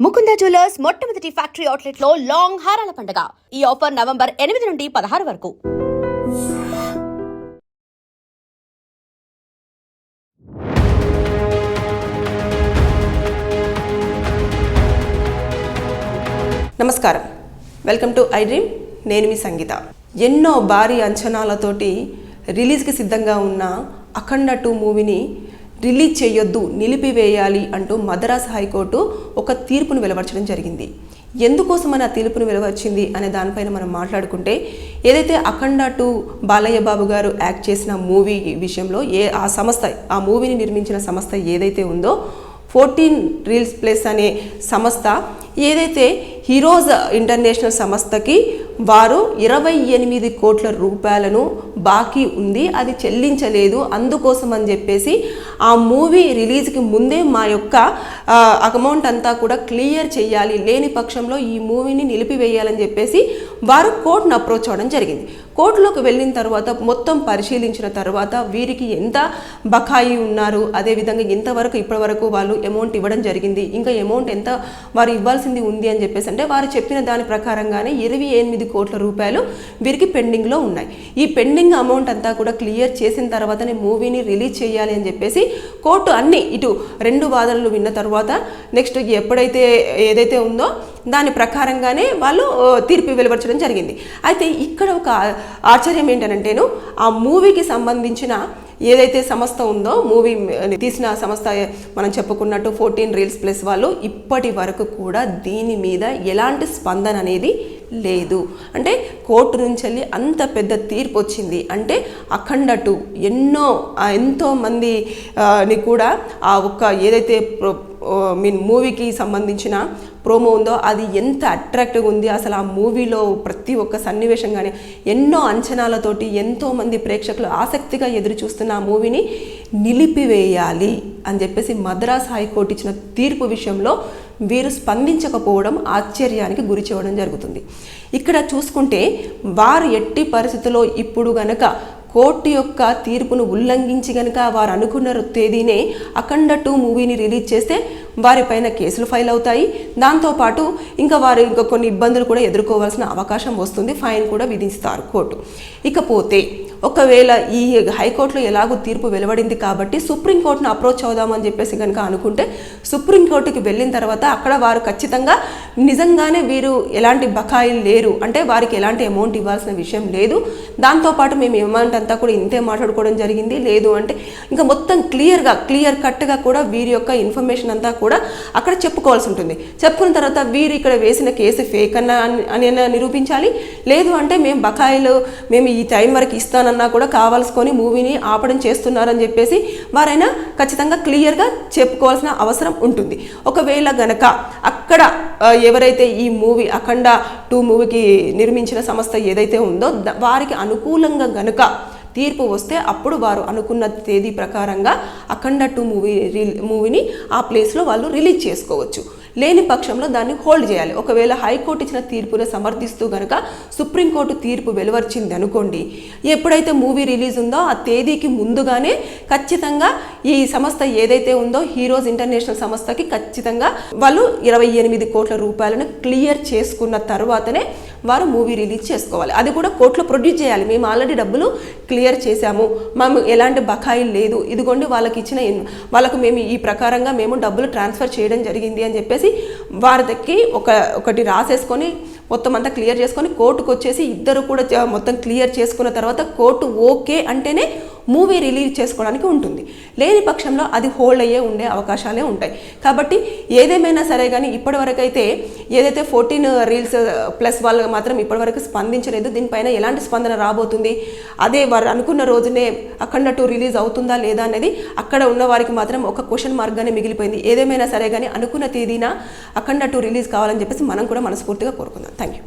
Mukunda jewellers మొట్టమొదటి factory outlet లో long హారాల పండుగ. ఈ ఆఫర్ నవంబర్ 8 నుండి 16 వరకు. నమస్కారం, వెల్కమ్ టు ఐ డ్రీమ్. నేను మీ సంగీత. ఎన్నో భారీ అంచనాలతోటి రిలీజ్కి సిద్ధంగా ఉన్న అఖండ 2 మూవీని రిలీజ్ చేయొద్దు, నిలిపివేయాలి అంటూ మద్రాస్ హైకోర్టు ఒక తీర్పును వెలువరించడం జరిగింది. ఎందుకోసమని ఆ తీర్పును వెలువరించింది అనే దానిపైన మనం మాట్లాడుకుంటే, ఏదైతే అఖండ 2 బాలయ్య బాబు గారు యాక్ట్ చేసిన మూవీ విషయంలో ఆ మూవీని నిర్మించిన సంస్థ ఏదైతే ఉందో 14 రీల్స్ ప్లస్ అనే సంస్థ ఏదైతే హీరోస్ ఇంటర్నేషనల్ సంస్థకి వారు 28 కోట్ల రూపాయలను బాకీ ఉంది, అది చెల్లించలేదు. అందుకోసం అని చెప్పేసి ఆ మూవీ రిలీజ్కి ముందే మా యొక్క అమౌంట్ అంతా కూడా క్లియర్ చేయాలి, లేని పక్షంలో ఈ మూవీని నిలిపివేయాలని చెప్పేసి వారు కోర్టును అప్రోచ్ అవ్వడం జరిగింది. కోర్టులోకి వెళ్ళిన తర్వాత మొత్తం పరిశీలించిన తర్వాత వీరికి ఎంత బకాయి ఉన్నారు, అదేవిధంగా ఎంతవరకు ఇప్పటివరకు వాళ్ళు అమౌంట్ ఇవ్వడం జరిగింది, ఇంకా అమౌంట్ ఎంత వారు ఇవ్వాల్సింది ఉంది అని చెప్పేసి అంటే వారు చెప్పిన దాని ప్రకారంగానే 28 కోట్ల రూపాయలు వీరికి పెండింగ్లో ఉన్నాయి. ఈ పెండింగ్ అమౌంట్ అంతా కూడా క్లియర్ చేసిన తర్వాతనే మూవీని రిలీజ్ చేయాలి అని చెప్పేసి కోర్టు అన్ని ఇటు 2 వాదనలు విన్న తర్వాత నెక్స్ట్ ఎప్పుడైతే ఏదైతే ఉందో దాని ప్రకారంగానే వాళ్ళు తీర్పు వెలువరించడం జరిగింది. అయితే ఇక్కడ ఒక ఆశ్చర్యం ఏంటంటేను, ఆ మూవీకి సంబంధించిన ఏదైతే సంస్థ ఉందో మూవీ తీసిన సంస్థ మనం చెప్పుకున్నట్టు 14 రీల్స్ ప్లస్ వాళ్ళు ఇప్పటి వరకు కూడా దీని మీద ఎలాంటి స్పందన అనేది లేదు. అంటే కోర్టు నుంచి వెళ్ళి అంత పెద్ద తీర్పు వచ్చింది అంటే అఖండ 2 ఎంతో మందిని కూడా ఆ ఒక్క ఏదైతే మూవీకి సంబంధించిన ప్రోమో ఉందో అది ఎంత అట్రాక్టివ్గా ఉంది, అసలు ఆ మూవీలో ప్రతి ఒక్క సన్నివేశం కానీ ఎన్నో అంచనాలతోటి ఎంతోమంది ప్రేక్షకులు ఆసక్తిగా ఎదురు చూస్తున్న ఆ మూవీని నిలిపివేయాలి అని చెప్పేసి మద్రాస్ హైకోర్టు ఇచ్చిన తీర్పు విషయంలో వీరు స్పందించకపోవడం ఆశ్చర్యానికి గురి చేయడం జరుగుతుంది. ఇక్కడ చూసుకుంటే వారు ఎట్టి పరిస్థితుల్లో ఇప్పుడు గనక కోర్టు యొక్క తీర్పును ఉల్లంఘించి గనక వారు అనుకున్న తేదీనే అఖండ 2 మూవీని రిలీజ్ చేస్తే వారిపైన కేసులు ఫైల్ అవుతాయి. దాంతోపాటు ఇంకా వారు కొన్ని ఇబ్బందులు కూడా ఎదుర్కోవాల్సిన అవకాశం వస్తుంది, ఫైన్ కూడా విధిస్తారు కోర్టు. ఇకపోతే ఒకవేళ ఈ హైకోర్టులో ఎలాగో తీర్పు వెలువడింది కాబట్టి సుప్రీంకోర్టును అప్రోచ్ అవుదామని చెప్పేసి కనుక అనుకుంటే సుప్రీంకోర్టుకి వెళ్ళిన తర్వాత అక్కడ వారు ఖచ్చితంగా నిజంగానే వీరు ఎలాంటి బకాయిలు లేరు, అంటే వారికి ఎలాంటి అమౌంట్ ఇవ్వాల్సిన విషయం లేదు, దాంతోపాటు మేము అమౌంట్ అంతా కూడా ఇంతే మాట్లాడుకోవడం జరిగింది, లేదు అంటే ఇంకా మొత్తం క్లియర్ కట్గా కూడా వీరి యొక్క ఇన్ఫర్మేషన్ అంతా కూడా అక్కడ చెప్పుకోవాల్సి ఉంటుంది. చెప్పుకున్న తర్వాత వీరు ఇక్కడ వేసిన కేసు ఫేక్ అని నిరూపించాలి, లేదు అంటే మేము బకాయిలు మేము ఈ టైం వరకు ఇస్తానన్నా కూడా కావాల్సుకొని మూవీని ఆపడం చేస్తున్నారని చెప్పేసి వారైనా ఖచ్చితంగా క్లియర్గా చెప్పుకోవాల్సిన అవసరం ఉంటుంది. ఒకవేళ గనక అక్కడ ఎవరైతే ఈ మూవీ అఖండ 2 మూవీకి నిర్మించిన సంస్థ ఏదైతే ఉందో వారికి అనుకూలంగా గనక తీర్పు వస్తే అప్పుడు వారు అనుకున్న తేదీ ప్రకారంగా అఖండ 2 మూవీని ఆ ప్లేస్లో వాళ్ళు రిలీజ్ చేసుకోవచ్చు, లేని పక్షంలో దాన్ని హోల్డ్ చేయాలి. ఒకవేళ హైకోర్టు ఇచ్చిన తీర్పును సమర్థిస్తూ కనుక సుప్రీంకోర్టు తీర్పు వెలువరించింది అనుకోండి, ఎప్పుడైతే మూవీ రిలీజ్ ఉందో ఆ తేదీకి ముందుగానే ఖచ్చితంగా ఈ సంస్థ ఏదైతే ఉందో హీరోస్ ఇంటర్నేషనల్ సంస్థకి ఖచ్చితంగా వాళ్ళు 28 కోట్ల రూపాయలను క్లియర్ చేసుకున్న తర్వాతనే వారు మూవీ రిలీజ్ చేసుకోవాలి. అది కూడా కోర్టులో ప్రొడ్యూస్ చేయాలి, మేము ఆల్రెడీ డబ్బులు క్లియర్ చేశాము, మేము ఎలాంటి బకాయిలు లేదు, ఇదిగోండి వాళ్ళకు మేము ఈ ప్రకారంగా మేము డబ్బులు ట్రాన్స్ఫర్ చేయడం జరిగింది అని చెప్పేసి వారికి ఒకటి రాసేసుకొని మొత్తం అంతా క్లియర్ చేసుకొని కోర్టుకు వచ్చేసి ఇద్దరు కూడా మొత్తం క్లియర్ చేసుకున్న తర్వాత కోర్టు ఓకే అంటేనే మూవీ రిలీజ్ చేసుకోవడానికి ఉంటుంది, లేని పక్షంలో అది హోల్డ్ ఉండే అవకాశాలే ఉంటాయి. కాబట్టి ఏదేమైనా సరే కానీ ఇప్పటివరకు అయితే ఏదైతే 14 రీల్స్ ప్లస్ వాళ్ళు మాత్రం ఇప్పటివరకు స్పందించలేదు, దీనిపైన ఎలాంటి స్పందన రాబోతుంది, అదే వారు అనుకున్న రోజునే అఖండ 2 రిలీజ్ అవుతుందా లేదా అనేది అక్కడ ఉన్న వారికి మాత్రం ఒక క్వశ్చన్ మార్క్గానే మిగిలిపోయింది. ఏదేమైనా సరే కానీ అనుకున్న తేదీన అఖండ 2 రిలీజ్ కావాలని చెప్పేసి మనం కూడా మనస్ఫూర్తిగా కోరుకుందాం. Thank you.